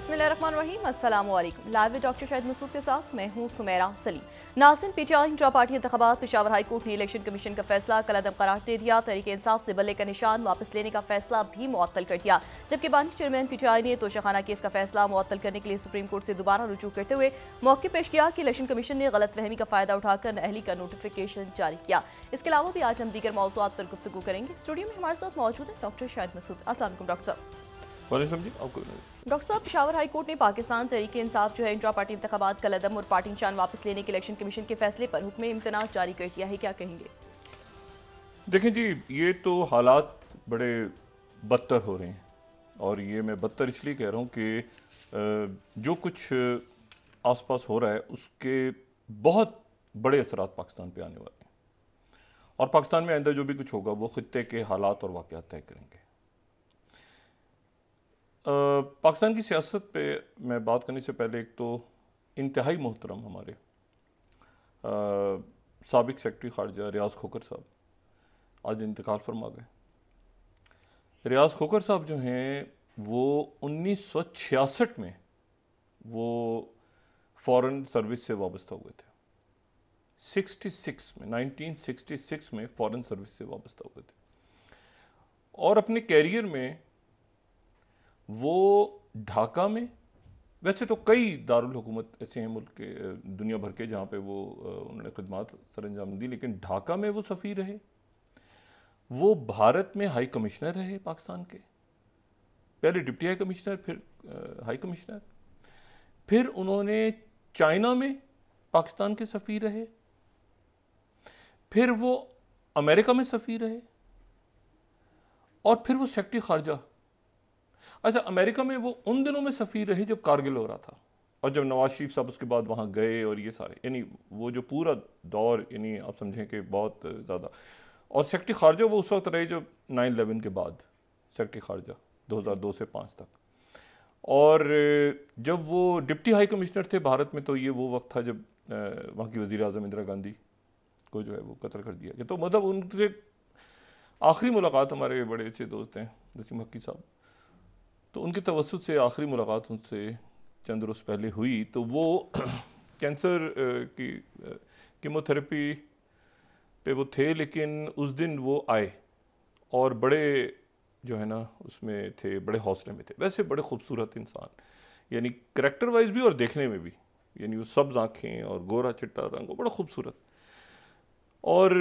बिस्मिल्लाहिर्रहमानिर्रहीम, अस्सलाम वालेकुम। लाइव में डॉक्टर शाहिद मसूद के साथ मैं हूं सुमेरा सलीम। नाज़रीन, पीटीआई इंट्रा पार्टी इंतखाबात, पेशावर हाई कोर्ट ने इलेक्शन कमीशन का फैसला कलअदम करार दे दिया। तहरीक इंसाफ से बल्ले का निशान वापस लेने का फैसला भी मुअत्तल कर दिया, जबकि बानी चेयरमैन पीटीआई ने तोशाखाना केस का फैसला मुअत्तल करने के लिए सुप्रीम कोर्ट से दोबारा रुजू करते हुए मौके पेश किया कि इलेक्शन कमीशन ने गलत फहमी का फायदा उठाकर नाअहली का नोटिफिकेशन जारी किया। इसके अलावा भी आज हम दीगर मौज़ूआत पर गुफ्तगू करेंगे। स्टूडियो में हमारे साथ मौजूद है डॉक्टर शाहिद मसूद। अस्सलाम वालेकुम डॉक्टर साहब। डॉक्टर साहब, पेशावर हाई कोर्ट ने पाकिस्तान तहरीक इंसाफ जो है इंट्रा पार्टी इंतखाबात कलअदम और पार्टी निशान वापस लेने के इलेक्शन कमीशन के फैसले पर हुक्म इम्तना जारी कर दिया है, क्या कहेंगे? देखें जी, ये तो हालात बड़े बदतर हो रहे हैं, और ये मैं बदतर इसलिए कह रहा हूँ कि जो कुछ आसपास हो रहा है उसके बहुत बड़े असरात पाकिस्तान पे आने वाले हैं, और पाकिस्तान में आइंदा जो भी कुछ होगा वो खित्ते के हालात और वाक़यात तय करेंगे। पाकिस्तान की सियासत पे मैं बात करने से पहले एक तो इंतहाई मोहतरम हमारे साबिक सेक्रेटरी खारजा रियाज खोखर साहब आज इंतकाल फरमा गए। रियाज खोखर साहब जो हैं वो 1966 में वो फ़ॉरेन सर्विस से वाबस्ता हुए थे। 1966 में फ़ॉरेन सर्विस से वाबस्ता हुए थे, और अपने कैरियर में वो ढाका में, वैसे तो कई दारुल हुकूमत ऐसे हैं मुल्क के दुनिया भर के जहाँ पे वो उन्होंने खिदमात सरअंजाम दी, लेकिन ढाका में वो सफ़ीर रहे। वो भारत में हाई कमिश्नर रहे पाकिस्तान के, पहले डिप्टी हाई कमिश्नर, फिर हाई कमिश्नर, फिर उन्होंने चाइना में पाकिस्तान के सफ़ीर रहे, फिर वो अमेरिका में सफ़ीर रहे, और फिर वो सेक्रेटरी खारजा। अच्छा, अमेरिका में वो उन दिनों में सफ़ीर रहे जब कारगिल हो रहा था, और जब नवाज शरीफ साहब उसके बाद वहाँ गए, और ये सारे यानी वो जो पूरा दौर, यानी आप समझें कि बहुत ज़्यादा। और सेक्रेटरी खारजा वो उस वक्त रहे जो 9/11 के बाद सेक्रेटरी खारजा 2002 से 5 तक। और जब वो डिप्टी हाई कमिश्नर थे भारत में, तो ये वो वक्त था जब वहाँ की वज़ीर आज़म इंदिरा गांधी को जो है वो कत्ल कर दिया गया। तो मतलब उनसे आखिरी मुलाकात, हमारे बड़े अच्छे दोस्त हैं नसीम हक्की साहब, तो उनकी तवस्सुत से आखिरी मुलाकात उनसे चंद रोज़ पहले हुई। तो वो कैंसर की कीमोथेरेपी पे वो थे, लेकिन उस दिन वो आए और बड़े जो है ना उसमें थे, बड़े हौसले में थे। वैसे बड़े खूबसूरत इंसान, यानी करैक्टर वाइज भी और देखने में भी, यानी वो सब्ज़ आँखें और गोरा चिट्टा रंग, बड़ा खूबसूरत। और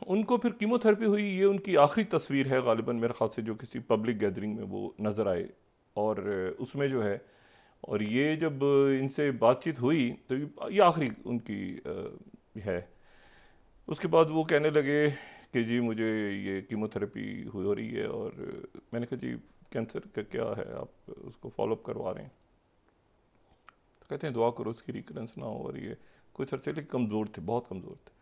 उनको फिर कीमोथेरेपी हुई। ये उनकी आखिरी तस्वीर है गालिबन मेरे ख्याल से जो किसी पब्लिक गैदरिंग में वो नज़र आए, और उसमें जो है, और ये जब इनसे बातचीत हुई तो ये आखिरी उनकी है। उसके बाद वो कहने लगे कि जी मुझे ये कीमोथेरेपी हो रही है, और मैंने कहा जी कैंसर का क्या है, आप उसको फॉलोअप करवा रहे हैं? तो कहते हैं दुआ करो उसकी रिकरेंस ना हो। और ये कुछ अर्से लेकिन कमज़ोर थे, बहुत कमज़ोर थे,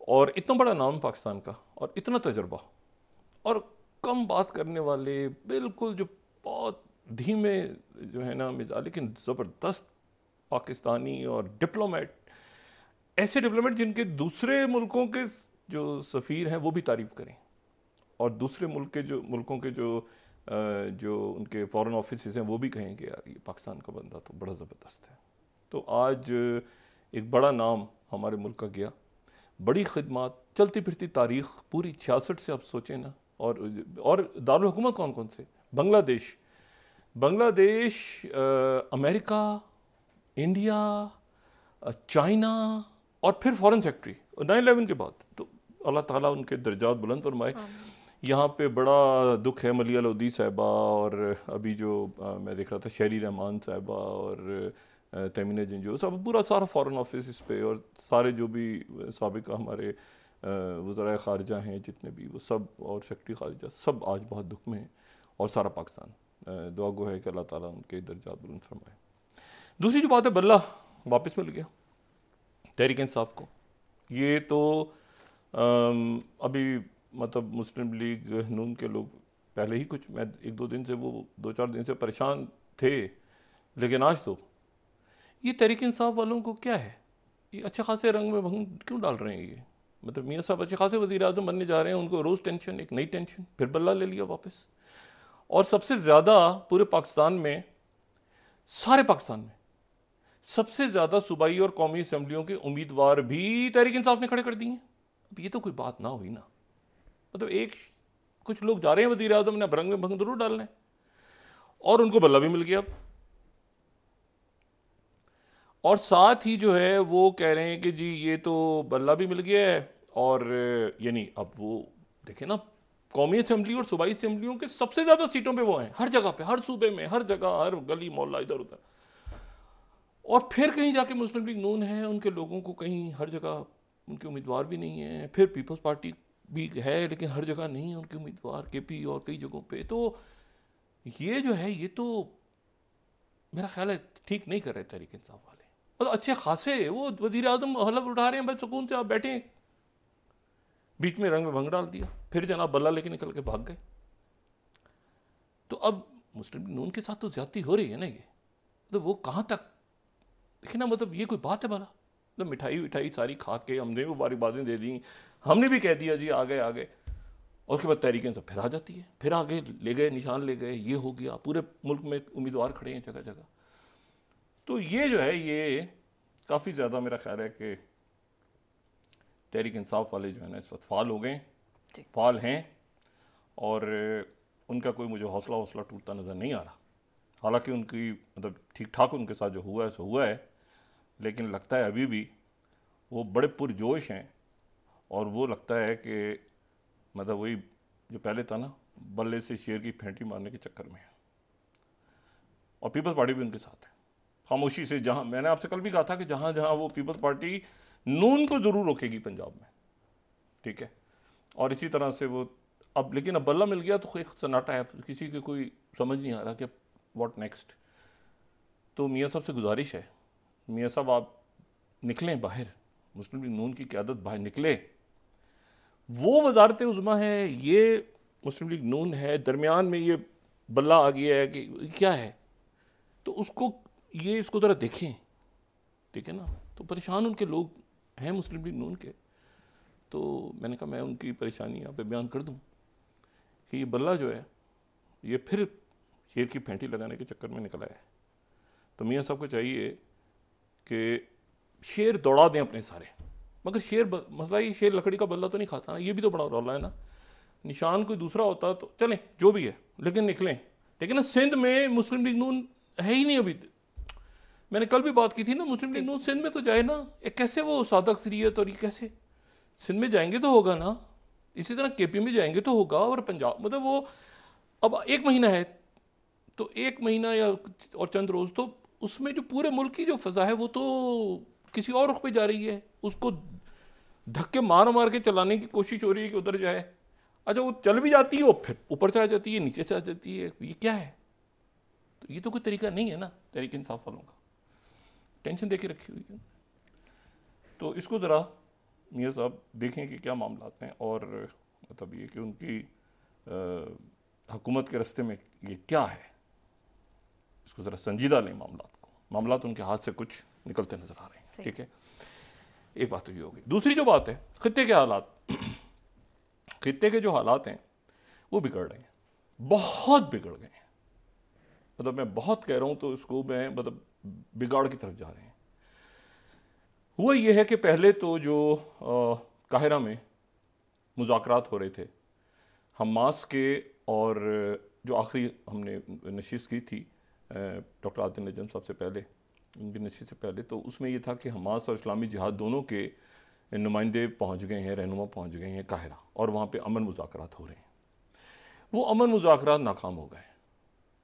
और इतना बड़ा नाम पाकिस्तान का, और इतना तजर्बा, और कम बात करने वाले, बिल्कुल जो बहुत धीमे जो है ना मिजाज, लेकिन ज़बरदस्त पाकिस्तानी और डिप्लोमेट, ऐसे डिप्लोमेट जिनके दूसरे मुल्कों के जो सफ़ीर हैं वो भी तारीफ़ करें, और दूसरे मुल्कों के जो उनके फ़ॉरेन ऑफिस हैं वो भी कहें कि यार ये पाकिस्तान का बंदा तो बड़ा ज़बरदस्त है। तो आज एक बड़ा नाम हमारे मुल्क का गया, बड़ी खिदमत, चलती फिरती तारीख़ पूरी 66 से आप सोचें ना। और दारुल हुकूमत कौन कौन से? बांग्लादेश, अमेरिका, इंडिया, चाइना, और फिर फॉरेन सेक्रेटरी 9/11 के बाद। तो अल्लाह ताला उनके दर्जात बुलंद फरमाए। यहाँ पे बड़ा दुख है मलिया लोधी साहिबा, और अभी जो मैं देख रहा था शहरी रहमान साहिबा और तमीना जिंजो, सब पूरा सारा फ़ॉरेन ऑफिस इस पे, और सारे जो भी साबिक हमारे वज़राए ख़ारिजा हैं जितने भी, वो सब, और सेक्रेटरी ख़ारिजा, सब आज बहुत दुख में हैं, और सारा पाकिस्तान दुआ गो है कि अल्लाह ताला उनके दर्जात बुलंद फरमाए। दूसरी जो बात है, बल्ला वापस मिल गया तहरीक इंसाफ को। ये तो अभी मतलब मुस्लिम लीग नून के लोग पहले ही कुछ, मैं 1-2 दिन से, वो 2-4 दिन से परेशान थे, लेकिन आज तो ये तहरीक इंसाफ वालों को क्या है, ये अच्छे खासे रंग में भंग क्यों डाल रहे हैं? ये मतलब मियाँ साहब अच्छे खासे वज़ीर आज़म बनने जा रहे हैं, उनको रोज़ टेंशन, एक नई टेंशन, फिर बल्ला ले लिया वापस। और सबसे ज़्यादा पूरे पाकिस्तान में सारे पाकिस्तान में सबसे ज़्यादा सूबाई और कौमी असम्बलियों के उम्मीदवार भी तहरीक इंसाफ ने खड़े कर दिए हैं। अब ये तो कोई बात ना हुई ना। मतलब एक कुछ लोग जा रहे हैं वज़ीर आज़म ने भरंग में भंग जरूर डालना है और उनको बल्ला भी मिल गया अब। और साथ ही जो है वो कह रहे हैं कि जी ये तो बल्ला भी मिल गया है और यानी अब वो देखें ना, कौमी असम्बली और सूबाई असम्बलियों के सबसे ज़्यादा सीटों पे वो हैं, हर जगह पे, हर सूबे में, हर जगह, हर गली मोहल्ला इधर उधर। और फिर कहीं जाके मुस्लिम लीग नून है, उनके लोगों को कहीं हर जगह उनके उम्मीदवार भी नहीं है। फिर पीपल्स पार्टी भी है लेकिन हर जगह नहीं है उनके उम्मीदवार, केपी और कई जगहों पे। तो ये जो है ये तो मेरा ख्याल है ठीक नहीं कर रहे तहरीक इंसाफ वाले। मतलब अच्छे खासे वो वज़ीर आज़म हलफ उठा रहे हैं, भाई सुकून से आप बैठे हैं, बीच में रंग में भंग डाल दिया, फिर जनाब बल्ला लेके निकल के भाग गए। तो अब मुस्लिम लीग नून के साथ तो ज्यादती हो रही है ना ये। मतलब वो कहाँ तक देखिए ना, मतलब ये कोई बात है भला? मतलब मिठाई विठाई सारी खा के हमने वो बारी दे दी, हमने भी कह दिया जी आ गए और उसके बाद तहरीकें सब फिर आ जाती है, फिर आगे ले गए, निशान ले गए, ये हो गया, पूरे मुल्क में उम्मीदवार खड़े हैं जगह जगह। तो ये जो है ये काफ़ी ज़्यादा मेरा ख्याल है कि तहरीक इंसाफ वाले जो है ना इस वक्त फाल हो गए, फाल हैं और उनका कोई मुझे हौसला टूटता नज़र नहीं आ रहा। हालांकि उनकी मतलब ठीक ठाक उनके साथ जो हुआ है सो हुआ है, लेकिन लगता है अभी भी वो बड़े पुरजोश हैं और वो लगता है कि मतलब वही जो पहले था ना, बल्ले से शेर की फेंटी मारने के चक्कर में है। और पीपल्स पार्टी भी उनके साथ है खामोशी से। जहां मैंने आपसे कल भी कहा था कि जहां जहां वो पीपल्स पार्टी नून को ज़रूर रोकेगी पंजाब में, ठीक है, और इसी तरह से वो अब, लेकिन अब बल्ला मिल गया तो एक सन्नाटा है, किसी के कोई समझ नहीं आ रहा कि व्हाट नेक्स्ट। तो मियाँ साहब से गुजारिश है, मियाँ साहब आप निकलें बाहर, मुस्लिम लीग नून की क़यादत बाहर निकले। वो वजारत उज़्मा है, ये मुस्लिम लीग नून है, दरमियान में ये बल्ला आ गया है कि क्या है, तो उसको ये इसको ज़रा देखें, ठीक है ना। तो परेशान उनके लोग हैं मुस्लिम लीग नून के। तो मैंने कहा मैं उनकी परेशानी यहाँ पे बयान कर दूँ कि ये बल्ला जो है ये फिर शेर की फेंटी लगाने के चक्कर में निकला है। तो मियाँ साहब को चाहिए कि शेर दौड़ा दें अपने सारे, मगर शेर मसला ये शेर लकड़ी का बल्ला तो नहीं खाता ना, ये भी तो बड़ा रौला है ना। निशान कोई दूसरा होता तो चलें जो भी है, लेकिन निकलें। लेकिन ना सिंध में मुस्लिम लीग नून है ही नहीं अभी। मैंने कल भी बात की थी ना, मुस्लिम लीग नून सिंध में तो जाए ना, एक कैसे वो सादा अक्सरियत, और ये कैसे सिंध में जाएंगे तो होगा ना, इसी तरह केपी में जाएंगे तो होगा, और पंजाब मतलब वो अब 1 महीना है तो 1 महीना या और चंद रोज़, तो उसमें जो पूरे मुल्क की जो फ़ज़ा है वो तो किसी और रुख पे जा रही है। उसको धक्के मार मार के चलाने की कोशिश हो रही है कि उधर जाए। अच्छा वो चल भी जाती है, वो फिर ऊपर से आ जाती है, नीचे से आ जाती है, ये क्या है? तो ये तो कोई तरीका नहीं है ना तहरीक इंसाफ वालों का, टेंशन दे के रखी हुई है। तो इसको ज़रा मियाँ साहब देखें कि क्या मामला हैं, और मतलब ये कि उनकी हुकूमत के रास्ते में ये क्या है, इसको ज़रा संजीदा लें मामला को। मामला उनके हाथ से कुछ निकलते नज़र आ रहे हैं, ठीक है। एक बात तो ये होगी। दूसरी जो बात है खित्ते के हालात, खित्ते के जो हालात हैं वो बिगड़ रहे हैं, बहुत बिगड़ गए हैं। मतलब मैं बहुत कह रहा हूँ तो इसको मैं मतलब बिगाड़ की तरफ जा रहे हैं। हुआ ये है कि पहले तो जो काहिरा में मुज़ाकरात हो रहे थे हमास के, और जो आखिरी हमने नशिस्त की थी डॉक्टर आदिल नजम साहब से पहले, उनकी नशिस्त से पहले, तो उसमें ये था कि हमास और इस्लामी जिहाद दोनों के नुमाइंदे पहुंच गए हैं, रहनुमा पहुंच गए हैं काहिरा, और वहाँ पे अमन मुज़ाकरात हो रहे हैं। वो अमन मुज़ाकरात नाकाम हो गए,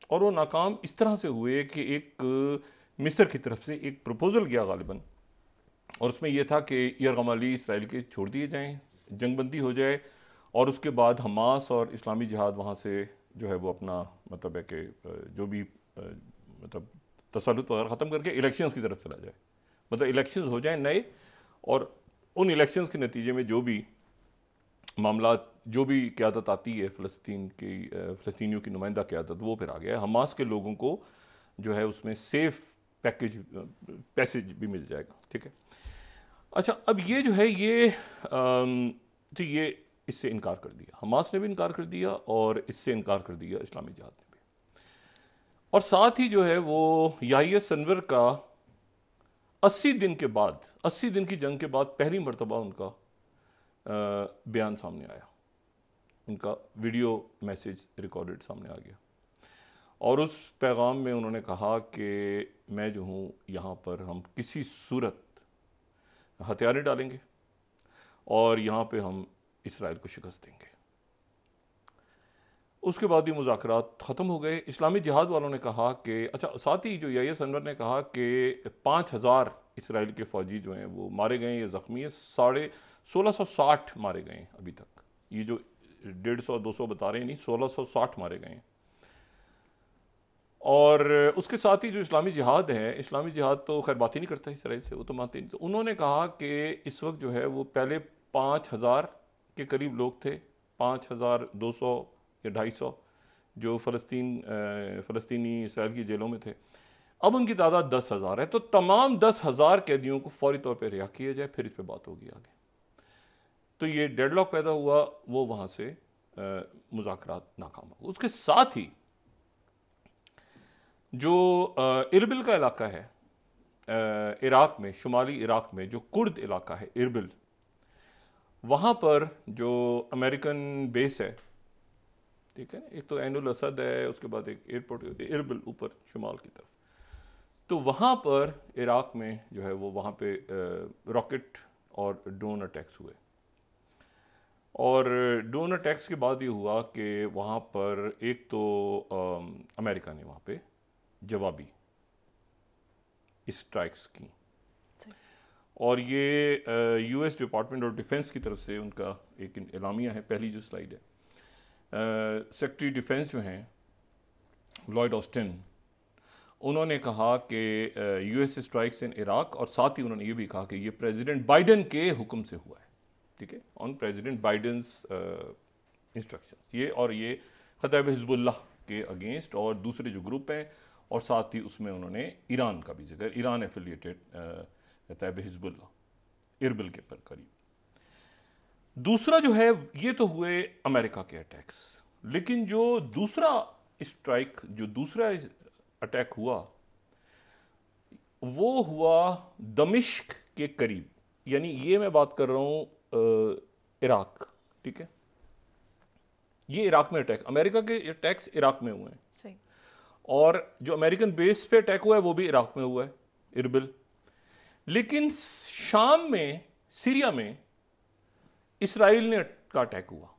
और वो नाकाम इस तरह से हुए कि एक मिस्र की तरफ से एक प्रपोज़ल गया गालिबन, और उसमें यह था कि यरगमाली इसराइल के छोड़ दिए जाएँ, जंगबंदी हो जाए, और उसके बाद हमास और इस्लामी जिहाद वहाँ से जो है वो अपना मतलब है कि जो भी मतलब तसल्लुत वगैरह ख़त्म करके इलेक्शंस की तरफ चला जाए। मतलब इलेक्शंस हो जाए नए, और उन इलेक्शंस के नतीजे में जो भी मामला, जो भी क़यादत आती है फ़लस्तीनियों की नुमाइंदा क़यादत, वो फिर आ गया है। हमास के लोगों को जो है उसमें सेफ पैसेज भी मिल जाएगा, ठीक है। अच्छा अब ये जो है ये तो ये इससे इनकार कर दिया, हमास ने भी इनकार कर दिया और इससे इनकार कर दिया इस्लामी जिहाद ने भी। और साथ ही जो है वो याहिया सिनवर का 80 दिन के बाद, 80 दिन की जंग के बाद पहली मरतबा उनका बयान सामने आया, उनका वीडियो मैसेज रिकॉर्डेड सामने आ गया। और उस पैगाम में उन्होंने कहा कि मैं जो हूँ यहाँ पर हम किसी सूरत हथियारें डालेंगे और यहाँ पे हम इसराइल को शिकस्त देंगे। उसके बाद ये मुज़ाकरात ख़त्म हो गए। इस्लामी जिहाद वालों ने कहा कि अच्छा, साथ ही जो याहिया सिनवर ने कहा कि 5000 इसराइल के फ़ौजी जो हैं वो मारे गए या ज़ख्मी हैं, 1660 मारे गए हैं अभी तक। ये जो 150-200 बता रहे हैं नहीं, 1660 मारे गए हैं। और उसके साथ ही जो इस्लामी जिहाद है, इस्लामी जिहाद तो खैर बात ही नहीं करता इसराइल से, वो तो मानते नहीं। तो उन्होंने कहा कि इस वक्त जो है वो पहले 5000 के करीब लोग थे, 5200 या 250 जो फ़लस्तीनी इसराइल की जेलों में थे। अब उनकी तादाद 10,000 है। तो तमाम 10,000 कैदियों को फौरी तौर पर रिहा किया जाए, फिर इस पर बात होगी आगे। तो ये डेडलॉक पैदा हुआ, वो वहाँ से मुज़ाकरात नाकाम हो। उसके साथ ही जो इरबिल का इलाका है इराक में, शुमाली इराक में जो कुर्द इलाका है इरबिल, वहाँ पर जो अमेरिकन बेस है, ठीक है ना, एक तो ऐन उल असद है, उसके बाद एक एयरपोर्ट होती है इरबिल ऊपर शुमाल की तरफ। तो वहाँ पर इराक में जो है वो वहाँ पे रॉकेट और ड्रोन अटैक्स हुए। और ड्रोन अटैक्स के बाद ये हुआ कि वहाँ पर एक तो अमेरिका ने वहाँ पे जवाबी स्ट्राइक्स की, और ये यूएस डिपार्टमेंट ऑफ डिफेंस की तरफ से उनका एक एलामिया है। पहली जो स्लाइड है, सेक्रेटरी डिफेंस जो हैं लॉयड ऑस्टिन, उन्होंने कहा कि यूएस स्ट्राइक्स इन इराक, और साथ ही उन्होंने ये भी कहा कि ये प्रेसिडेंट बाइडन के हुक्म से हुआ है, ठीक है, ऑन प्रेसिडेंट बाइडन्स इंस्ट्रक्शन। ये खतैब हिजबुल्लाह के अगेंस्ट और दूसरे जो ग्रुप हैं, और साथ ही उसमें उन्होंने ईरान का भी जिक्र, ईरान एफिलिएटेड खतैब हिजबुल्लाह इरबिल के पर करीब। दूसरा जो है, ये तो हुए अमेरिका के अटैक्स, लेकिन जो दूसरा स्ट्राइक, जो दूसरा अटैक हुआ, वो हुआ दमिश्क के करीब। यानी ये मैं बात कर रहा हूँ इराक, ठीक है, ये इराक में अटैक, अमेरिका के अटैक्स इराक में हुए हैं सही। और जो अमेरिकन बेस पे अटैक हुआ है वो भी इराक में हुआ है, इरबिल। लेकिन शाम में, सीरिया में इसराइल ने का अटैक हुआ,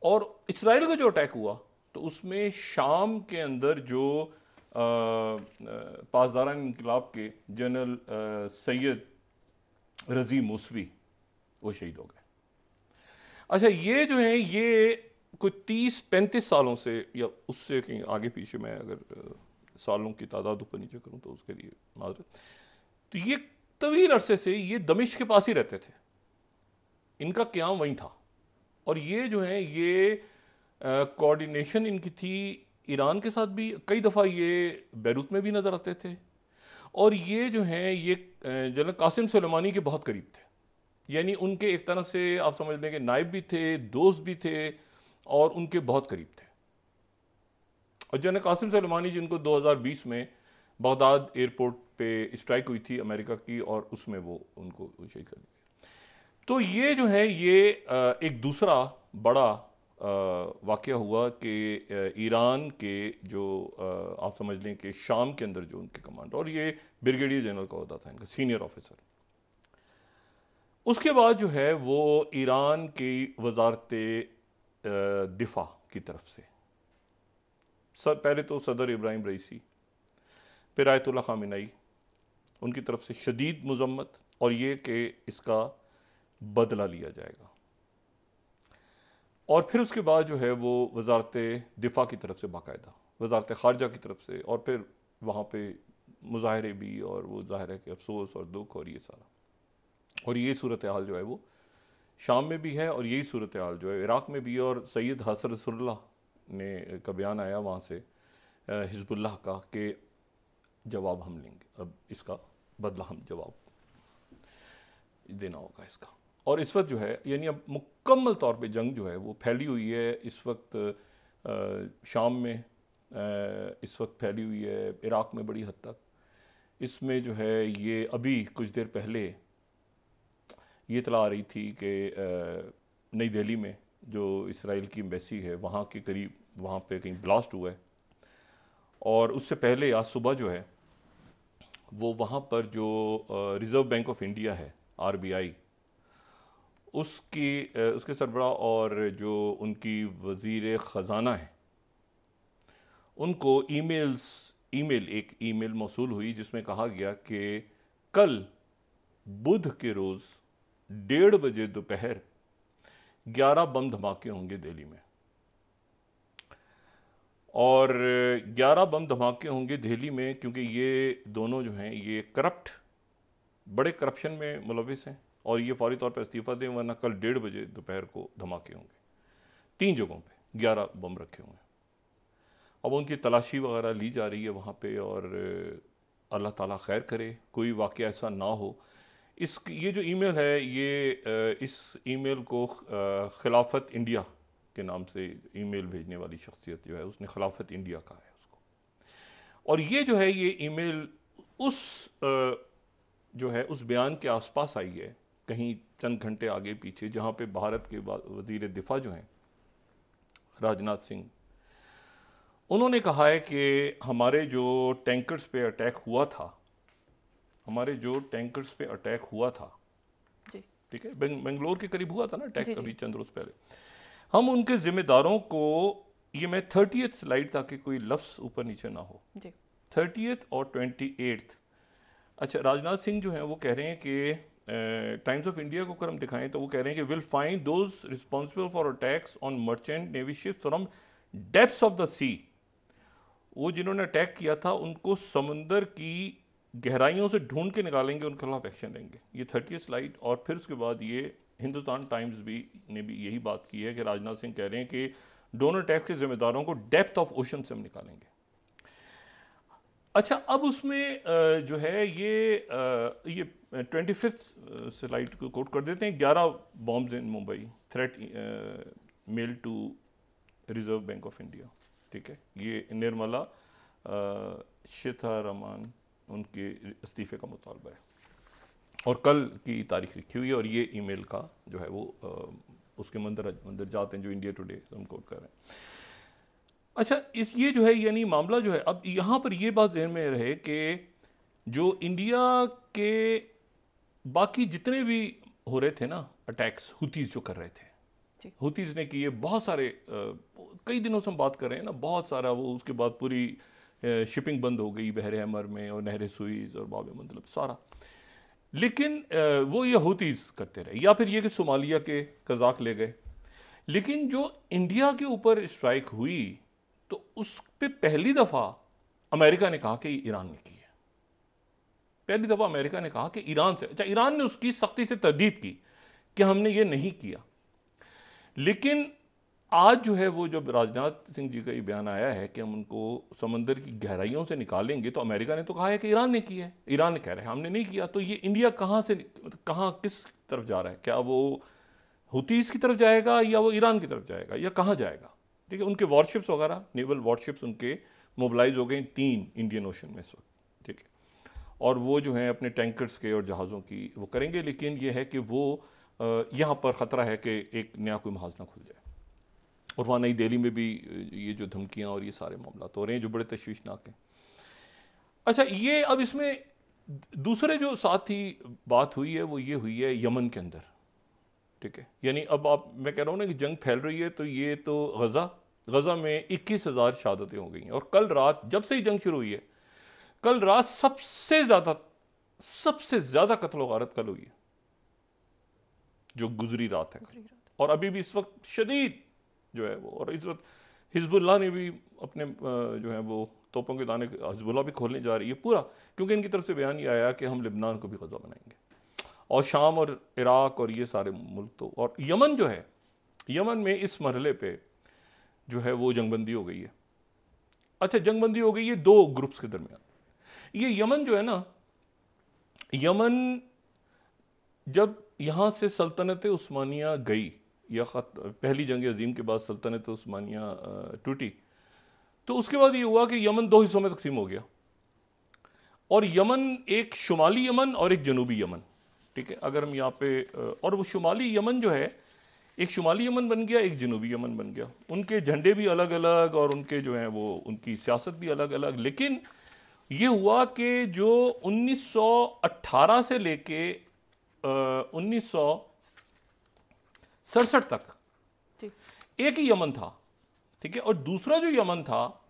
और इसराइल का जो अटैक हुआ तो उसमें शाम के अंदर जो पासदारान इनकलाब के जनरल सैयद रजी मूसवी वो शहीद हो गए। अच्छा, ये जो है ये कोई 30-35 सालों से या उससे कहीं आगे पीछे, मैं अगर सालों की तादाद ऊपर नीचे करूं तो उसके लिए माजरत, तो ये तवील अरसे से ये दमिश्क के पास ही रहते थे, इनका क़याम वहीं था। और ये जो है ये कोऑर्डिनेशन इनकी थी ईरान के साथ भी, कई दफ़ा ये बैरूत में भी नज़र आते थे, और ये जो हैं ये जनरल कासिम सुलेमानी के बहुत करीब थे। यानी उनके एक तरह से आप समझ लें कि नायब भी थे, दोस्त भी थे, और उनके बहुत करीब थे। और जनरल कासिम सुलेमानी जिनको 2020 में बगदाद एयरपोर्ट पे स्ट्राइक हुई थी अमेरिका की, और उसमें वो उनको शहीद कर दिया। तो ये जो है ये एक दूसरा बड़ा वाक़या हुआ कि ईरान के जो आप समझ लें कि शाम के अंदर जो उनके कमांडर, और ये ब्रिगेडियर जनरल का होता था इनका सीनियर ऑफिसर, उसके बाद जो है वो ईरान की वजारत दिफा की तरफ से पहले तो सदर इब्राहिम रईसी, फिर आयतुल्लाह खामेनी, उनकी तरफ से शदीद मजम्मत, और ये कि इसका बदला लिया जाएगा। और फिर उसके बाद जो है वो वजारत दिफा की तरफ से बाकायदा वजारत खारजा की तरफ से, और फिर वहाँ पे मुजाहरे भी, और वो ज़ाहिर है कि अफसोस और दुख और ये सारा, और ये सूरत हाल जो है वो शाम में भी है, और यही सूरत हाल जो है इराक में भी। और सैयद हसन नसरुल्लाह ने का बयान आया वहाँ से हिजबुल्लाह का कि जवाब हम लेंगे, अब इसका बदला हम जवाब देना होगा इसका। और इस वक्त जो है यानी अब मुकम्मल तौर पे जंग जो है वो फैली हुई है इस वक्त शाम में, इस वक्त फैली हुई है इराक़ में बड़ी हद तक। इसमें जो है ये अभी कुछ देर पहले ये इत्तला आ रही थी कि नई दिल्ली में जो इसराइल की एम्बेसी है वहाँ के करीब वहाँ पे कहीं ब्लास्ट हुआ है, और उससे पहले आज सुबह जो है वो वहाँ पर जो रिज़र्व बैंक ऑफ इंडिया है RBI, उसके सरबराह और जो उनकी वज़ीर ख़ज़ाना है उनको एक ईमेल मौसूल हुई जिसमें कहा गया कि कल बुध के रोज़ 1:30 बजे दोपहर 11 बम धमाके होंगे दिल्ली में, और 11 बम धमाके होंगे दिल्ली में क्योंकि ये दोनों जो हैं ये बड़े करप्शन में मुलविस हैं और ये फौरी तौर पर इस्तीफ़ा दें वरना कल 1:30 बजे दोपहर को धमाके होंगे। 3 जगहों पे 11 बम रखे हुए हैं। अब उनकी तलाशी वगैरह ली जा रही है वहाँ पे, और अल्लाह ताला खैर करे कोई वाक़या ऐसा ना हो। ये जो ईमेल है ये इस ईमेल को खिलाफत इंडिया के नाम से ईमेल भेजने वाली शख्सियत जो है उसने खिलाफत इंडिया कहा है उसको, और ये जो है ये ईमेल जो है उस बयान के आसपास आई है कहीं चंद घंटे आगे पीछे, जहाँ पे भारत के वज़ीर दिफा जो हैं राजनाथ सिंह, उन्होंने कहा है कि हमारे जो टैंकर्स पे अटैक हुआ था ठीक है, बेंगलोर के करीब हुआ था ना अटैक अभी चंद रोज पहले, हम उनके जिम्मेदारों को, ये मैं 30th स्लाइड ताकि कोई लफ्ज़ ऊपर नीचे ना हो, 30th और 28th। अच्छा, राजनाथ सिंह जो हैं वो कह रहे हैं कि टाइम्स ऑफ इंडिया को अगर हम दिखाएं तो वो कह रहे हैं कि will find those responsible for attacks on merchant navy ship from depths of the sea. वो जिन्होंने अटैक किया था उनको समुंदर की गहराइयों से ढूंढ के निकालेंगे, उनके खिलाफ एक्शन लेंगे। ये 30th स्लाइड। और फिर उसके बाद ये हिंदुस्तान टाइम्स ने भी यही बात की है कि राजनाथ सिंह कह रहे हैं कि दोनों अटैक के जिम्मेदारों को डेप्थ ऑफ ओशन से हम निकालेंगे। अच्छा, अब उसमें जो है ये 25th स्लाइड को कोट कर देते हैं। 11 bombs in Mumbai, threat mail to Reserve Bank of India. ठीक है, ये निर्मला सीतारमण उनके इस्तीफे का मुतालबा है और कल की तारीख लिखी हुई है, और ये ईमेल का जो है वो उसके मंदर जाते हैं जो इंडिया टुडे हम कोट कर रहे हैं। अच्छा, ये जो है यानी मामला जो है, अब यहाँ पर ये बात जहन में रहे कि जो इंडिया के बाकी जितने भी हो रहे थे ना अटैक्स, हुतीज़ जो कर रहे थे, हुतीज़ ने किए बहुत सारे, कई दिनों से हम बात कर रहे हैं ना, बहुत सारा वो, उसके बाद पूरी शिपिंग बंद हो गई बहर हमर में और नहर सुइज़ और बाब मंदलब सारा, लेकिन वो ये हुतीज़ करते रहे, या फिर ये कि सोमालिया के कज़ाक ले गए। लेकिन जो इंडिया के ऊपर स्ट्राइक हुई तो उस पर पहली दफ़ा अमेरिका ने कहा कि ईरान ने की है। पहली दफ़ा अमेरिका ने कहा कि ईरान से, अच्छा ईरान ने उसकी सख्ती से तरदीद की कि हमने ये नहीं किया। लेकिन आज जो है वो जब राजनाथ सिंह जी का ये बयान आया है कि हम उनको समंदर की गहराइयों से निकालेंगे, तो अमेरिका ने तो कहा है कि ईरान ने किया है, ईरान ने कह रहा है हमने नहीं किया। तो ये इंडिया कहाँ किस तरफ जा रहा है? क्या वो हुतीज़ की तरफ जाएगा या वो ईरान की तरफ जाएगा या कहाँ जाएगा? देखिए, उनके वॉरशिप्स वगैरह, नेवल वॉरशिप्स उनके मोबिलाइज हो गए 3 इंडियन ओशन में इस वक्त। ठीक है, और वो जो हैं अपने टैंकर्स के और जहाज़ों की वो करेंगे। लेकिन ये है कि वो यहाँ पर ख़तरा है कि एक नया कोई महाज ना खुल जाए, और वहाँ नई दिल्ली में भी ये जो धमकियाँ और ये सारे मामला तो हो रहे हैं जो बड़े तशवीशनाक हैं। अच्छा, ये अब इसमें दूसरे जो साथ ही बात हुई है वो ये हुई है यमन के अंदर। ठीक है, यानी अब मैं कह रहा हूँ ना कि जंग फैल रही है, तो ये तो गज़ा में 21,000 शहादतें हो गई हैं, और कल रात जब से ही जंग शुरू हुई है, कल रात सबसे ज़्यादा कत्ल गारत कल हुई है जो गुजरी रात है। और अभी भी इस वक्त शदीद जो है वो, और इस वक्त हिजबुल्लाह ने भी अपने जो है वो तोपों के दाने हिजबुल्लाह भी खोलने जा रही है पूरा, क्योंकि इनकी तरफ से बयान ये आया कि हम लेबनान को भी गज़ा बनाएंगे, और शाम और इराक़ और ये सारे मुल्क तो, और यमन जो है, यमन में इस मरहले पे जो है वो जंगबंदी हो गई है। अच्छा, जंगबंदी हो गई है 2 ग्रुप्स के दरमियान। ये यमन जो है ना, यमन जब यहाँ से सल्तनत उस्मानिया गई, या पहली जंग अजीम के बाद सल्तनत उस्मानिया टूटी, तो उसके बाद ये हुआ कि यमन दो हिस्सों में तकसीम हो गया, और यमन एक शुमाली यमन और एक जनूबी यमन, ठीक है। अगर हम यहाँ पे और वो शुमाली यमन जो है, एक शुमाली यमन बन गया, एक जनूबी यमन बन गया। उनके झंडे भी अलग अलग और उनके जो हैं वो उनकी सियासत भी अलग अलग। लेकिन ये हुआ कि जो 1918 से लेके 1967 तक एक ही यमन था, ठीक है। और दूसरा जो यमन था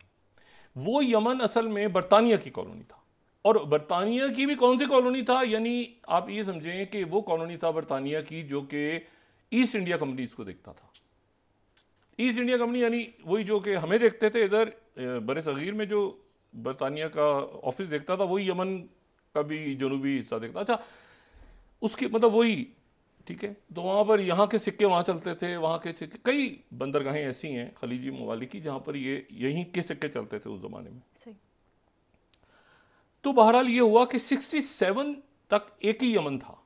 वो यमन असल में बरतानिया की कॉलोनी था। और बरतानिया की भी कौन सी कॉलोनी था, यानी आप ये समझें कि वो कॉलोनी था बरतानिया की जो कि ईस्ट इंडिया कंपनी इसको देखता था। ईस्ट इंडिया कंपनी यानी वही जो कि हमें देखते थे इधर बरे सगीर में, जो बरतानिया का ऑफिस देखता था, वही यमन का भी जनूबी हिस्सा देखता। अच्छा, उसकी मतलब वही, ठीक है। तो वहाँ पर यहाँ के सिक्के वहाँ चलते थे, वहाँ के सिक्के, कई बंदरगाहें ऐसी हैं खलीजी ममालिक की जहाँ पर ये यहीं के सिक्के चलते थे उस ज़माने में। सही। तो बहरहाल ये हुआ कि 67 तक एक ही यमन था।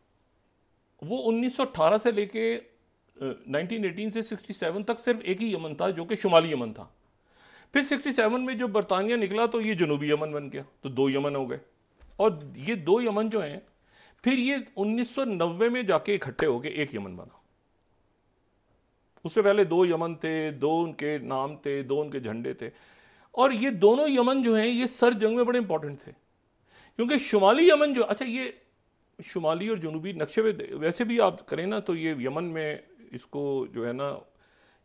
वो 1918 से लेके 1918 से 67 तक सिर्फ एक ही यमन था जो कि शुमाली यमन था। फिर 67 में जो बरतानिया निकला तो ये जनूबी यमन बन गया, तो दो यमन हो गए। और ये दो यमन जो हैं फिर ये 1990 में जाके इकट्ठे हो गए, एक यमन बना। उससे पहले दो यमन थे, दो उनके नाम थे, दो उनके झंडे थे। और ये दोनों यमन जो हैं ये सर जंग में बड़े इंपॉर्टेंट थे, क्योंकि शुमाली यमन जो, अच्छा ये शुमाली और जनूबी नक्शे पे वैसे भी आप करें ना तो ये यमन में इसको जो है ना,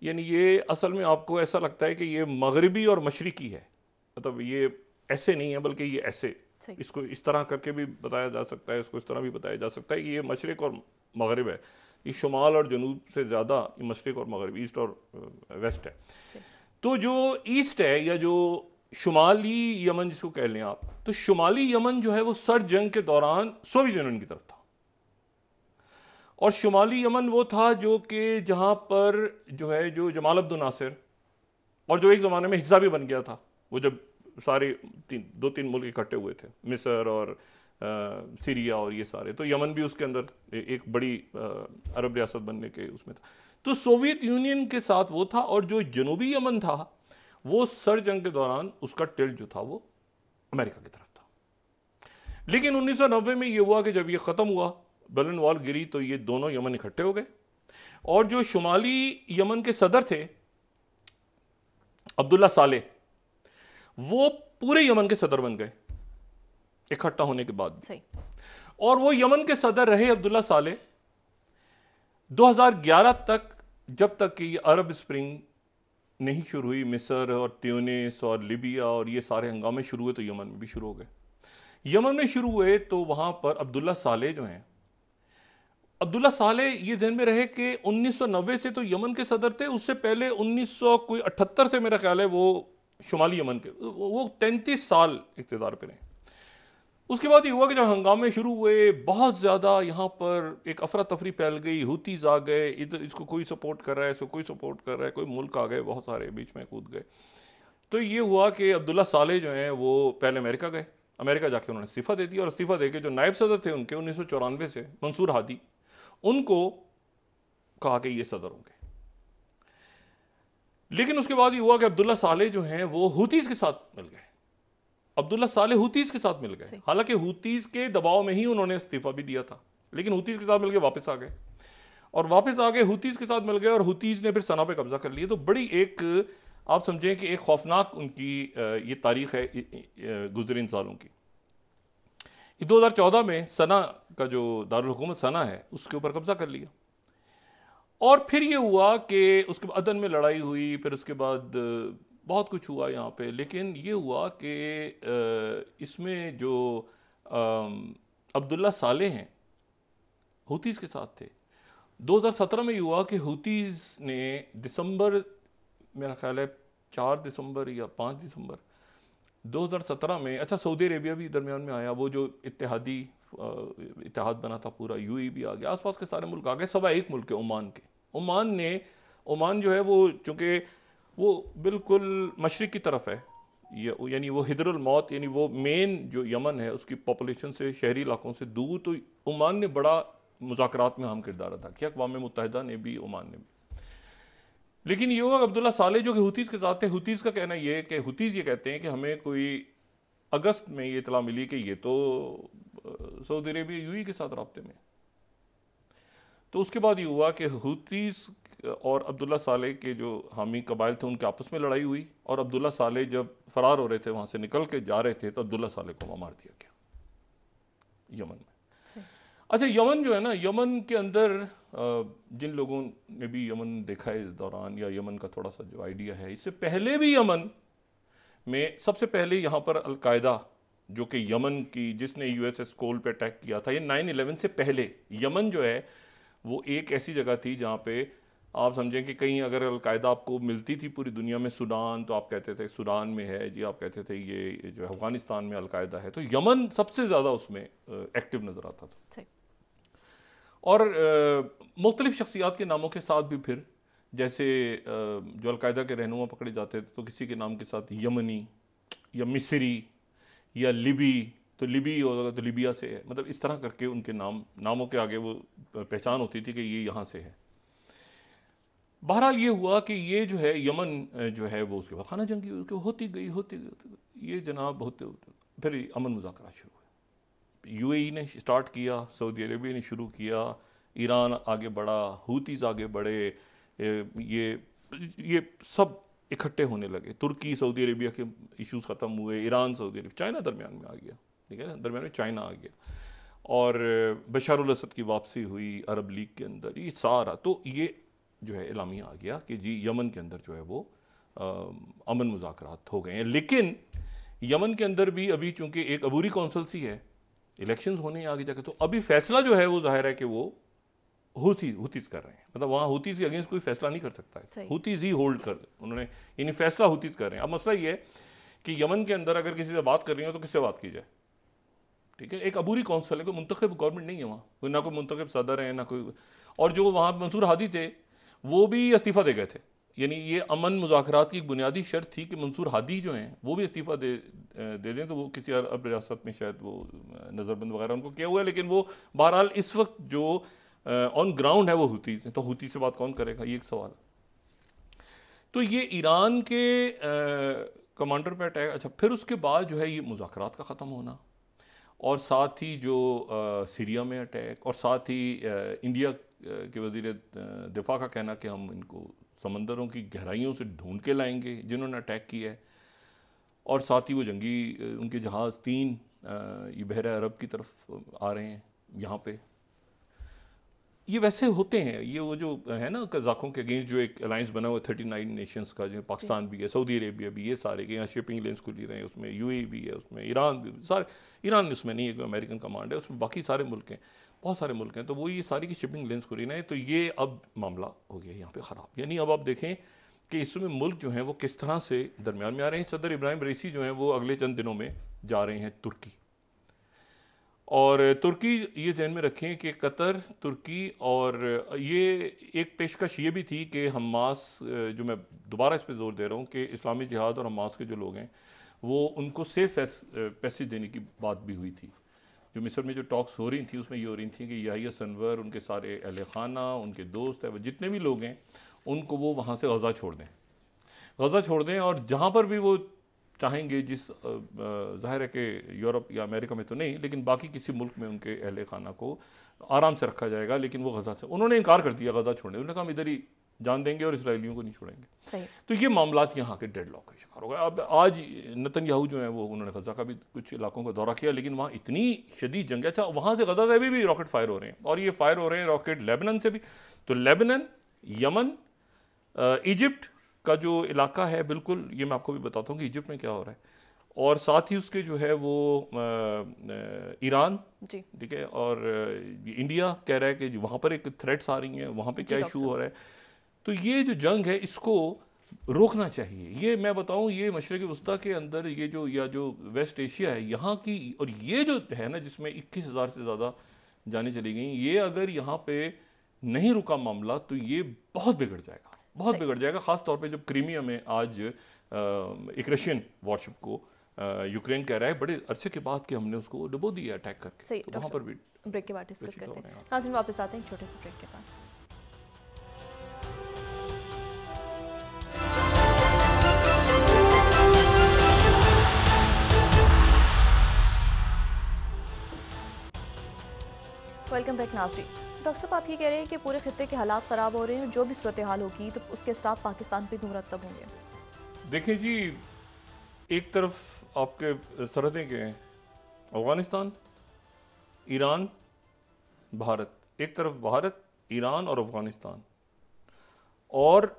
यानी ये असल में आपको ऐसा लगता है कि ये मगरबी और मशरिकी है, मतलब ये ऐसे नहीं है बल्कि ये ऐसे, इसको इस तरह करके भी बताया जा सकता है, इसको इस तरह भी बताया जा सकता है कि ये मशरिक और मगरब है। ये शुमाल और जनूब से ज़्यादा मशरिक और मगरब, ईस्ट और वेस्ट है। तो जो ईस्ट है या जो शुमाली यमन जिसको कह लें आप, तो शुमाली यमन जो है वो सर जंग के दौरान सोवियत यूनियन की तरफ था। और शुमाली यमन वो था जो कि जहाँ पर जो है जो जमाल अब्दुल नासिर, और जो एक ज़माने में हिस्सा भी बन गया था, वो जब सारे दो तीन मुल्क इकट्ठे हुए थे, मिस्र और सीरिया और ये सारे, तो यमन भी उसके अंदर एक बड़ी अरब रियासत बनने के उसमें था। तो सोवियत यूनियन के साथ वो था। और जो जनूबी यमन था वो सर जंग के दौरान उसका टिल्ट जो था वो अमेरिका की तरफ था। लेकिन 1990 में ये हुआ कि जब ये ख़त्म हुआ, बर्लिन वॉल गिरी, तो ये दोनों यमन इकट्ठे हो गए। और जो शुमाली यमन के सदर थे अब्दुल्ला साले, वो पूरे यमन के सदर बन गए इकट्ठा होने के बाद। सही। और वो यमन के सदर रहे अब्दुल्ला साले 2011 तक, जब तक कि अरब स्प्रिंग नहीं शुरू हुई। मिस्र और ट्यूनिस और लीबिया और ये सारे हंगामे शुरू हुए तो यमन में भी शुरू हो गए। यमन में शुरू हुए तो वहाँ पर अब्दुल्ला साले जो हैं, अब्दुल्ला साले ये ध्यान में रहे कि 1990 से तो यमन के सदर थे, उससे पहले 1978 से मेरा ख्याल है वो शुमाली यमन के, वो 33 साल इक़्तिदार पे रहे। उसके बाद ये हुआ कि जब हंगामे शुरू हुए, बहुत ज़्यादा यहाँ पर एक अफरा तफरी फैल गई, हुतीज़ आ गए, इधर इसको कोई सपोर्ट कर रहा है, इसको कोई सपोर्ट कर रहा है, कोई मुल्क आ गए, बहुत सारे बीच में कूद गए। तो ये हुआ कि अब्दुल्ला साले जो हैं वो पहले अमेरिका गए, अमेरिका जाके उन्होंने इस्तीफ़ा दे दिया। और इस्तीफ़ा दे के जो नायब सदर थे उनके 1994 से, मंसूर हादी, उनको कहा कि ये सदर होंगे। लेकिन उसके बाद ये हुआ कि अब्दुल्ला साले जो हैं वो हुतीज़ के साथ मिल गए। अब्दुल्ला साले हुतीज़ के साथ मिल गए, हालांकि हुतीज़ के दबाव में ही उन्होंने इस्तीफ़ा भी दिया था, लेकिन हुतीज़ के साथ मिल के वापस आ गए। और वापस आ गए, हुतीज़ के साथ मिल गए, और हुतीज़ ने फिर सना पे कब्जा कर लिया। तो बड़ी एक आप समझें कि एक खौफनाक उनकी ये तारीख है गुज़रे इन सालों की। 2014 में सना का जो दारुल हुकूमत सना है उसके ऊपर कब्जा कर लिया। और फिर ये हुआ कि उसके बाद अदन में लड़ाई हुई, फिर उसके बाद बहुत कुछ हुआ यहाँ पे। लेकिन ये हुआ कि इसमें जो अब्दुल्ला साले हैं हुतीज़ के साथ थे। 2017 में ये हुआ कि हुतीज़ ने दिसंबर, मेरा ख्याल है 4 दिसंबर या 5 दिसंबर 2017 में, अच्छा सऊदी अरेबिया भी दरमियान में आया, वो जो इत्तेहाद बना था पूरा, यूएई भी आ गया, आसपास के सारे मुल्क आ गए, सवा एक मुल्क है ओमान जो है वो चूँकि वो बिल्कुल मशरिक की तरफ है, यानी वो हिदरुल मौत, यानी वो मेन जो यमन है उसकी पॉपुलेशन से, शहरी इलाकों से दूर, तो ओमान ने बड़ा मुज़ाकरात में अहम किरदार अदा किया, अक़वाम मुत्तहिदा ने भी, ओमान ने भी। लेकिन ये हुआ अब्दुल्ला साले जो कि हुतीज़ के साथ थे, हुतीज़ का कहना ये है कि हुतीज़ ये कहते हैं कि हमें कोई अगस्त में ये इतला मिली कि ये तो सऊदी अरेबिया यूएई के साथ राब्ते में। तो उसके बाद ये हुआ कि हुतीज़ और अब्दुल्ला साले के जो हामी कबाइल थे उनके आपस में लड़ाई हुई, और अब्दुल्ला साले जब फरार हो रहे थे वहाँ से निकल के जा रहे थे तो अब्दुल्ला साले को वहाँ मार दिया गया यमन में। अच्छा, यमन जो है ना, यमन के अंदर जिन लोगों ने भी यमन देखा है इस दौरान, या यमन का थोड़ा सा जो आइडिया है, इससे पहले भी यमन में सबसे पहले यहाँ पर अलकायदा जो कि यमन की, जिसने यूएसएस कोल पे अटैक किया था, ये 9/11 से पहले यमन जो है वो एक ऐसी जगह थी जहाँ पे आप समझें कि कहीं अगर अलकायदा आपको मिलती थी पूरी दुनिया में, सूडान तो आप कहते थे सूडान में है जी, आप कहते थे ये जो है अफगानिस्तान में अलकायदा है, तो यमन सबसे ज़्यादा उसमें एक्टिव नज़र आता था। और मुख्तलिफ शख्सियात के नामों के साथ भी फिर, जैसे जो अलकायदा के रहनुमा पकड़े जाते थे तो किसी के नाम के साथ यमनी या मिस्री या लिबी, तो लिबी होगा तो लिबिया से है, मतलब इस तरह करके उनके नामों के आगे वो पहचान होती थी कि ये यहाँ से है। बहरहाल ये हुआ कि ये जो है यमन जो है वो उसके बाद खाना जंगी होती गई ये जनाब होते फिर अमन मुज़ाकरात शुरू हुए। यूएई ने स्टार्ट किया, सऊदी अरेबिया ने शुरू किया, ईरान आगे बढ़ा, हुतीज़ आगे बढ़े, ये सब इकट्ठे होने लगे। तुर्की सऊदी अरेबिया के इश्यूज ख़त्म हुए, ईरान सऊदी अरेबिया, चाइना दरमियान में आ गया, ठीक है ना, दरमियान में चाइना आ गया, और बशारुल असद की वापसी हुई अरब लीग के अंदर, ये सारा तो ये जो है इलामिया आ गया कि जी यमन के अंदर जो है वो अमन मुज़ाकरात हो गए हैं। लेकिन यमन के अंदर भी अभी चूंकि एक अबूरी कौंसलसी है, इलेक्शंस होने आगे जाके, तो अभी फैसला जो है वो जाहिर है कि वो हुतीज़ कर रहे हैं, मतलब वहाँ हुतीज़ के अगेंस्ट कोई फैसला नहीं कर सकता है, हुतीज़ ही होल्ड कर उन्होंने, यानी फैसला हुतीज़ कर रहे हैं। अब मसला ये है कि यमन के अंदर अगर किसी से बात कर रही हो तो किससे बात की जाए, ठीक है, एक अबूरी कौंसल है, कोई मुंतखब गवर्नमेंट नहीं है वहाँ, कोई ना कोई मुंतखब सदर है ना कोई, और जो वहाँ मंसूर हादी थे वो भी इस्तीफ़ा दे गए थे। यानी ये अमन मुज़ाकरात की एक बुनियादी शर्त थी कि मंसूर हादी जो हैं वो भी इस्तीफ़ा दे दें, तो वो किसी अरब रियासत में शायद वो नज़रबंद वगैरह उनको किया हुआ है, लेकिन वो बहरहाल इस वक्त जो ऑन ग्राउंड है वो हुतीज़ हैं, तो हुतीज़ से बात कौन करेगा, ये एक सवाल है। तो ये ईरान के कमांडर पे अटैक। अच्छा, फिर उसके बाद जो है ये मुज़ाकरात का ख़त्म होना, और साथ ही जो सीरिया में अटैक, और साथ ही इंडिया के वज़ीर दिफा का कहना कि हम इनको समंदरों की गहराइयों से ढूंढ के लाएंगे जिन्होंने अटैक किया है, और साथ ही वो जंगी उनके जहाज़ 3 ये बहरा अरब की तरफ आ रहे हैं यहाँ पे। ये वैसे होते हैं, ये वो जो है ना कज़ाकों के अगेंस्ट जो एक अलायंस बना हुआ 39 नेशंस का, जो पाकिस्तान भी है, सऊदी अरेबिया भी, ये सारे के यहाँ शिपिंग लेन्स खुली रहे हैं, उसमें यूएई भी है, उसमें ईरान भी, सारे, ईरान इसमें नहीं है, कोई अमेरिकन कमांड है उसमें, बाकी सारे मुल्क हैं, बहुत सारे मुल्क हैं, तो वो ये सारी की शिपिंग लेन्स खुली रहे हैं। तो ये अब मामला हो गया यहाँ पर ख़राब। यानी अब आप देखें कि इसमें मुल्क जो हैं वो किस तरह से दरमियान में आ रहे हैं। सदर इब्राहिम रईसी जो हैं वो अगले चंद दिनों में जा रहे हैं तुर्की, और तुर्की ये जहन में रखें कि कतर, तुर्की, और ये एक पेशकश ये भी थी कि हमास, जो मैं दोबारा इस पर जोर दे रहा हूँ कि इस्लामी जिहाद और हमास के जो लोग हैं वो उनको सेफ पैसेज देने की बात भी हुई थी। जो मिस्र में जो टॉक्स हो रही थी उसमें ये हो रही थी कि याहिया सिनवर, उनके सारे अहले खाना, उनके दोस्त है, जितने भी लोग हैं उनको वो वहाँ से गज़ा छोड़ दें, और जहाँ पर भी वो चाहेंगे, जिस ज़ाहिर है कि यूरोप या अमेरिका में तो नहीं, लेकिन बाकी किसी मुल्क में उनके अहले खाना को आराम से रखा जाएगा, लेकिन वो गज़ा से, उन्होंने इनकार कर दिया गज़ा छोड़ने, उन्होंने कहा हम इधर ही जान देंगे और इसराइलियों को नहीं छोड़ेंगे। तो ये मामलात यहाँ के डेडलॉक का शिकार हो गए। अब आज नेतन्याहू जो है वो, उन्होंने गज़ा का भी कुछ इलाकों का दौरा किया, लेकिन वहाँ इतनी शदीद जंग है। अच्छा, वहाँ से गज़ा से भी रॉकेट फायर हो रहे हैं, और ये फायर हो रहे हैं रॉकेट लेबनान से भी। तो लेबनान, यमन, इजिप्ट का जो इलाका है, बिल्कुल ये मैं आपको भी बताता हूँ कि इजिप्ट में क्या हो रहा है, और साथ ही उसके जो है वो ईरान, ठीक है, और इंडिया कह रहा है कि वहाँ पर एक थ्रेट्स आ रही हैं, वहाँ पे क्या इशू हो रहा है। तो ये जो जंग है इसको रोकना चाहिए। ये मैं बताऊँ, ये मशरिक़ वस्ता के अंदर ये जो, या जो वेस्ट एशिया है यहाँ की, और ये जो है ना जिसमें 21,000 से ज़्यादा जाने चली गई, ये अगर यहाँ पे नहीं रुका मामला तो ये बहुत बिगड़ जाएगा, बहुत बिगड़ जाएगा। ख़ास तौर पे जब क्रीमिया में आज एक रशियन वॉरशिप को यूक्रेन कह रहा है बड़े अरसे के बाद कि हमने उसको डुबो दिया अटैक करके, तो वहाँ पर भी ब्रेक के बाद डिस्कस करते हैं। नाज़रीन वापस आते हैं छोटे से ब्रेक के बाद। वेलकम बैक नाज़रीन। डॉक्टर साहब, आप ये कह रहे हैं कि पूरे खित्ते के हालात ख़राब हो रहे हैं, जो भी सूरत हाल होगी तो उसके असरात पाकिस्तान पे भी मुरतब होंगे। देखें जी, एक तरफ आपके सरहदें के हैं अफ़गानिस्तान, ईरान, भारत। एक तरफ भारत, ईरान और अफ़गानिस्तान। और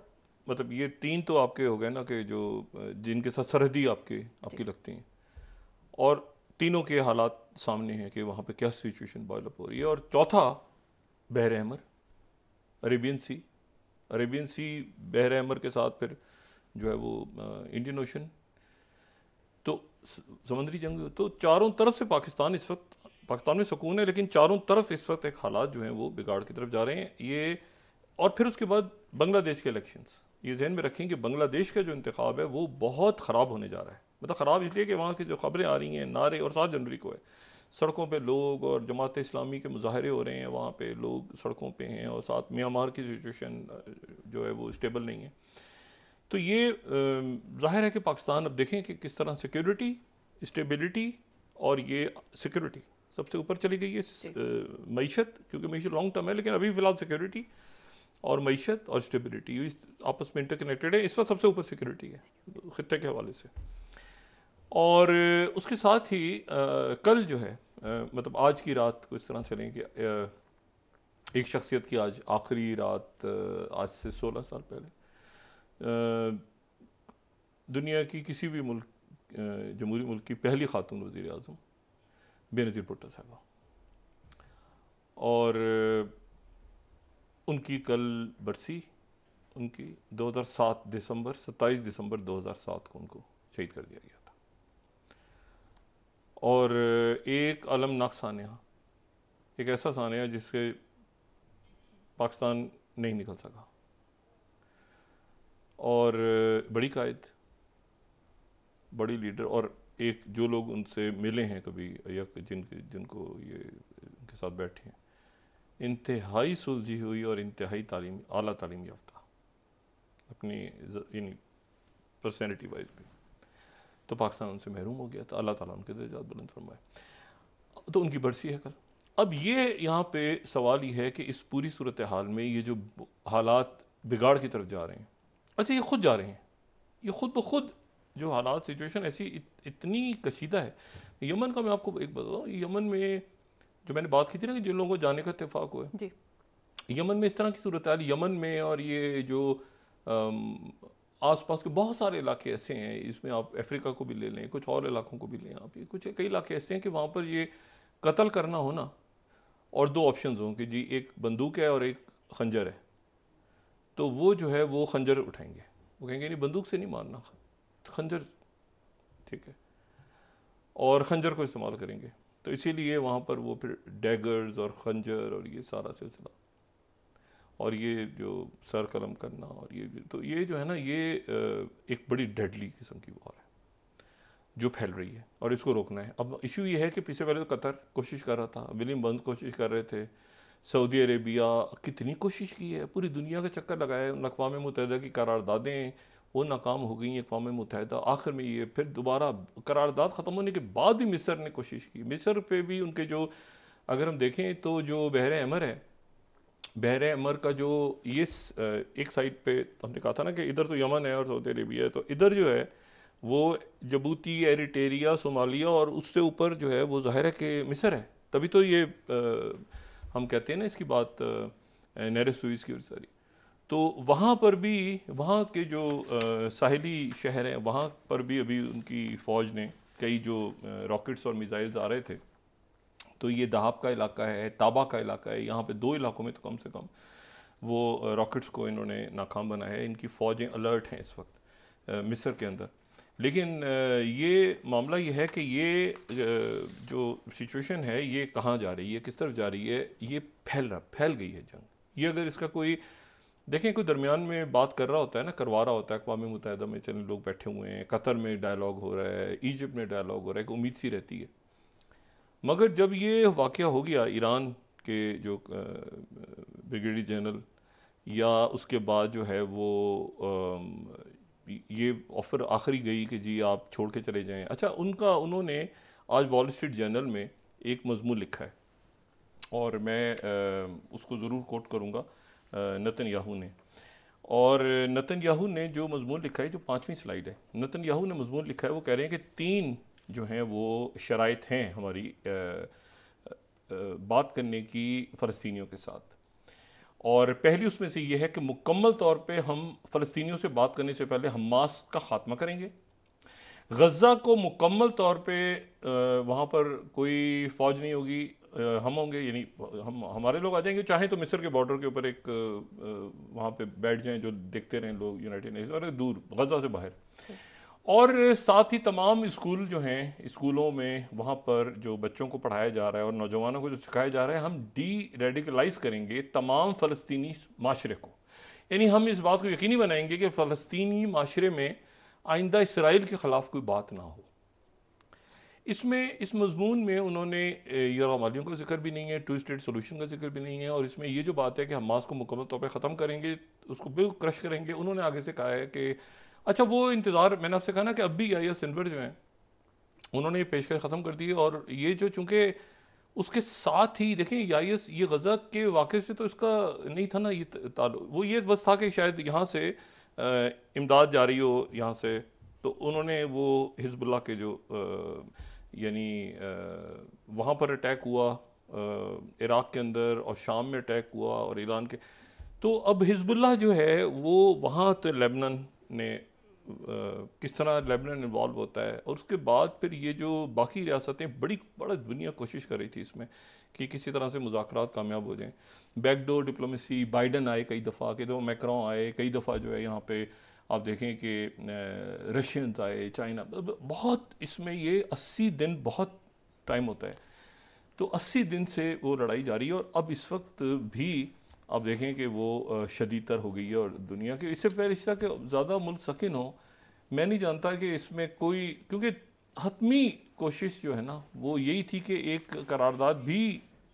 मतलब ये तीन तो आपके हो गए ना, कि जो जिनके साथ सरहदी आपकी लगती हैं। और तीनों के हालात सामने हैं कि वहाँ पे क्या सिचुएशन बॉयल अप हो रही है। और चौथा बहर अहमर, अरेबियन सी, बहर अहमर के साथ फिर जो है वो इंडियन ओशन, तो समुद्री जंग। तो चारों तरफ से पाकिस्तान में सुकून है, लेकिन चारों तरफ इस वक्त एक हालात जो हैं वो बिगाड़ की तरफ जा रहे हैं। ये और फिर उसके बाद बांग्लादेश के इलेक्शंस, ये जहन में रखें कि बांग्लादेश का जो इंतखाब है वो बहुत ख़राब होने जा रहा है। मतलब ख़राब इसलिए कि वहाँ की जो खबरें आ रही हैं, नारे, और 7 जनवरी को है, सड़कों पे लोग और जमात इस्लामी के मुजाहरे हो रहे हैं, वहाँ पे लोग सड़कों पे हैं, और साथ म्यांमार की सिचुएशन जो है वो स्टेबल नहीं है। तो ये ज़ाहिर है कि पाकिस्तान अब देखें कि किस तरह सिक्योरिटी, स्टेबिलिटी और ये सिक्योरिटी सबसे ऊपर चली गई है। मईशत, क्योंकि मईशत लॉन्ग टर्म है, लेकिन अभी फ़िलहाल सिक्योरिटी और मईशत और स्टेबिलिटी आपस में इंटरकनेक्टेड है। इस वक्त सबसे ऊपर सिक्योरिटी है खित्ते के हवाले से। और उसके साथ ही कल जो है मतलब आज की रात को इस तरह से लें कि एक शख्सियत की आज आखिरी रात, आज से 16 साल पहले दुनिया की किसी भी मुल्क, जमहूरी मुल्क की पहली खातून वज़ीर आज़म बेनज़ीर भुट्टो साहबा, और उनकी कल बरसी, उनकी 27 दिसंबर 2007 को उनको शहीद कर दिया गया था। और एक अलमनाक सानिया, एक ऐसा सानिया जिससे पाकिस्तान नहीं निकल सका, और बड़ी कायद, बड़ी लीडर, और एक जो लोग उनसे मिले हैं कभी या जिनको ये उनके साथ बैठे हैं, इंतहाई सुलझी हुई और इंतहाई आला तालीम याफ्ता अपनी यानी पर्सनैलिटी वाइज भी। तो पाकिस्तान उनसे महरूम हो गया था, अल्लाह ताला उनके दर्जात बुलंद फरमाए। तो उनकी बरसी है कल। अब ये यहाँ पे सवाल ये है कि इस पूरी सूरत हाल में ये जो हालात बिगाड़ की तरफ जा रहे हैं, अच्छा ये खुद जा रहे हैं, ये खुद ब खुद जो हालात, सिचुएशन ऐसी इतनी कशीदा है। यमन का मैं आपको एक बताऊँ, यमन में जो मैंने बात की थी ना कि जिन लोगों को जाने का इत्तेफाक हुआ है, यमन में इस तरह की सूरत हाल, यमन में और ये जो आसपास के बहुत सारे इलाके ऐसे हैं, इसमें आप अफ्रीका को भी ले लें, कुछ और इलाकों को भी लें आप, ये कुछ कई इलाके ऐसे हैं कि वहाँ पर ये कत्ल करना हो ना, और दो ऑप्शन हों कि जी एक बंदूक है और एक खंजर है, तो वो जो है वो खंजर उठाएंगे, वो कहेंगे नहीं बंदूक से नहीं मारना, खंजर ठीक है, और खंजर को इस्तेमाल करेंगे। तो इसीलिए वहाँ पर वो फिर डैगर्स और खंजर और ये सारा सिलसिला, और ये जो सर कलम करना, और ये तो ये जो है ना, ये एक बड़ी डेडली किस्म की वॉर है जो फैल रही है, और इसको रोकना है। अब इशू ये है कि पीछे पहले तो कतर कोशिश कर रहा था, विलियम बर्न्स कोशिश कर रहे थे, सऊदी अरेबिया कितनी कोशिश की है, पूरी दुनिया का चक्कर लगाया, अक़वाम मुत्तहिदा की करारदादें वो नाकाम हो गई। अक़वाम मुत्तहिदा आखिर में ये फिर दोबारा करारदाद ख़त्म होने के बाद भी मिस्र ने कोशिश की, मिस्र पे भी उनके जो, अगर हम देखें तो जो बहर अहमर है, बहर अहमर का जो ये एक साइड पे हमने कहा था ना कि इधर तो यमन है और सऊदी अरेबिया है, तो इधर जो है वो जबूती, एरिटेरिया, सोमालिया, और उससे ऊपर जो है वो ज़ाहिर है कि मिस्र है। तभी तो ये हम कहते हैं ना इसकी बात नहर सुएज़ की सारी। तो वहाँ पर भी, वहाँ के जो साहिली शहर हैं, वहाँ पर भी अभी उनकी फ़ौज ने कई जो रॉकेट्स और मिसाइल्स आ रहे थे, तो ये दहाब का इलाका है, ताबा का इलाका है, यहाँ पे 2 इलाकों में तो कम से कम वो रॉकेट्स को इन्होंने नाकाम बनाया है। इनकी फ़ौजें अलर्ट हैं इस वक्त मिस्र के अंदर। लेकिन ये मामला ये है कि ये जो सिचुएशन है ये कहाँ जा रही है, किस तरफ जा रही है, ये फैल गई है जंग। ये अगर इसका कोई देखें, कोई दरमियान में बात कर रहा होता है ना, करवा रहा होता है, अक़वाम मुत्तहिदा में चंद लोग बैठे हुए हैं, कतर में डायलॉग हो रहा है, इजिप्ट में डायलॉग हो रहा है, कि उम्मीद सी रहती है। मगर जब ये वाक़या हो गया ईरान के जो ब्रिगेडियर जनरल, या उसके बाद जो है वो ये ऑफ़र आखिरी गई कि जी आप छोड़ के चले जाएं। अच्छा, उन्होंने आज वॉल स्ट्रीट जर्नल में एक मजमून लिखा है और मैं उसको ज़रूर कोट करूँगा, नेतन्याहू ने। और नेतन्याहू ने जो मजमून लिखा है, जो 5वीं स्लाइड है, नेतन्याहू ने मजमून लिखा है, वो कह रहे हैं कि 3 जो हैं वो शराइत हैं हमारी बात करने की फ़लस्तीनियों के साथ। और पहली उसमें से ये है कि मुकम्मल तौर पे हम फ़लस्तीनियों से बात करने से पहले हमास का ख़ात्मा करेंगे। गज़ा को मुकम्मल तौर पे वहाँ पर कोई फ़ौज नहीं होगी, हम होंगे, यानी हमारे लोग आ जाएंगे, चाहे तो मिस्र के बॉर्डर के ऊपर एक वहाँ पे बैठ जाएं, जो देखते रहें लोग यूनाइटेड नेशन, और दूर गज़ा से बाहर। और साथ ही तमाम स्कूल जो हैं, स्कूलों में वहाँ पर जो बच्चों को पढ़ाया जा रहा है और नौजवानों को जो सिखाया जा रहा है, हम डी रेडिकलाइज करेंगे तमाम फ़लस्तीनी माशरे को। यानी हम इस बात को यकीनी बनाएंगे कि फ़लस्तीनी माशरे में आइंदा इसराइल के ख़िलाफ़ कोई बात ना हो। इसमें इस मजमून में उन्होंने यरगमालियों का जिक्र भी नहीं है, 2 स्टेट सोल्यूशन का जिक्र भी नहीं है, और इसमें ये जो बात है कि हमास को मुकम्मल तौर पर ख़त्म करेंगे, उसको बिल्कुल क्रश करेंगे, उन्होंने आगे से कहा है कि अच्छा वो इंतज़ार, मैंने आपसे कहा ना कि अब भी IS सिन्वर जो हैं उन्होंने ये पेशकश ख़त्म कर दी है। और ये जो चूँकि उसके साथ ही देखें IS ये गज़ा के वाक़े से तो इसका नहीं था ना ये ताल्लुक़, वो ये बस था कि शायद यहाँ से इमदाद जा रही हो यहाँ से, तो उन्होंने वो हिज़्बुल्लाह के जो यानी वहाँ पर अटैक हुआ, इराक़ के अंदर और शाम में अटैक हुआ और ईरान के, तो अब हिज़्बुल्लाह जो है वो वहाँ तो लेबनान ने किस तरह लेबनान इन्वॉल्व होता है, और उसके बाद फिर ये जो बाकी रियासतें बड़ा दुनिया कोशिश कर रही थी इसमें कि किसी तरह से मुज़ाकरात कामयाब हो जाएं, बैकडोर डिप्लोमेसी, बाइडन आए कई दफ़ा, कई दफ़ा मैक्रोन आए, कई दफ़ा जो है यहाँ पे आप देखें कि रशियंस आए, चाइना, बहुत इसमें ये 80 दिन बहुत टाइम होता है, तो 80 दिन से वो लड़ाई जारी है। और अब इस वक्त भी आप देखें कि वो शदीदतर हो गई है, और दुनिया के इससे पहले इस तरह के ज़्यादा मुल्क सकिन हो, मैं नहीं जानता कि इसमें कोई, क्योंकि हतमी कोशिश जो है ना वो यही थी कि एक करारदाद भी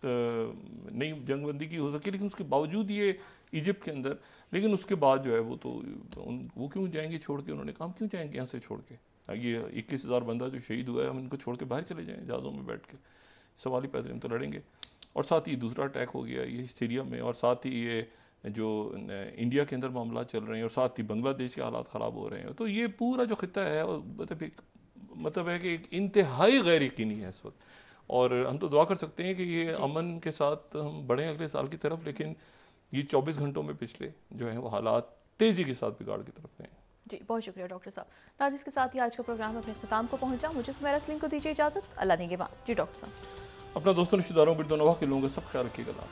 नई जंगबंदी की हो सके, लेकिन उसके बावजूद ये इजिप्ट के अंदर, लेकिन उसके बाद जो है वो तो वो क्यों जाएंगे छोड़ के, उन्होंने कहा क्यों जाएंगे यहाँ से छोड़ के, ये 21,000 बंदा जो शहीद हुआ है हम इनको छोड़ के बाहर चले जाएँ जहाज़ों में बैठ के, सवाल ही पैदा, हम तो लड़ेंगे। और साथ ही दूसरा अटैक हो गया ये सीरिया में, और साथ ही ये जो इंडिया के अंदर मामला चल रहे हैं, और साथ ही बांग्लादेश के हालात ख़राब हो रहे हैं, तो ये पूरा जो खिता है मतलब है कि एक इंतहाई गैर यकीनी है इस वक्त। और हम तो दुआ कर सकते हैं कि ये अमन के साथ हम बढ़ें अगले साल की तरफ, लेकिन ये 24 घंटों में पिछले जो है वो हालात तेज़ी के साथ बिगाड़ की तरफ गए। जी बहुत शुक्रिया डॉक्टर साहब। नाज़रीन, के साथ ही आज का प्रोग्राम अपने इख्तिताम को पहुंचा। मुझे सुमेरा सलीम को दीजिए इजाज़त। अल्लाह नेगेबान। जी डॉक्टर साहब, अपना दोस्तों रिश्तेदारों बिरदोनवा के लोगों का सब ख्याल रखिएगा।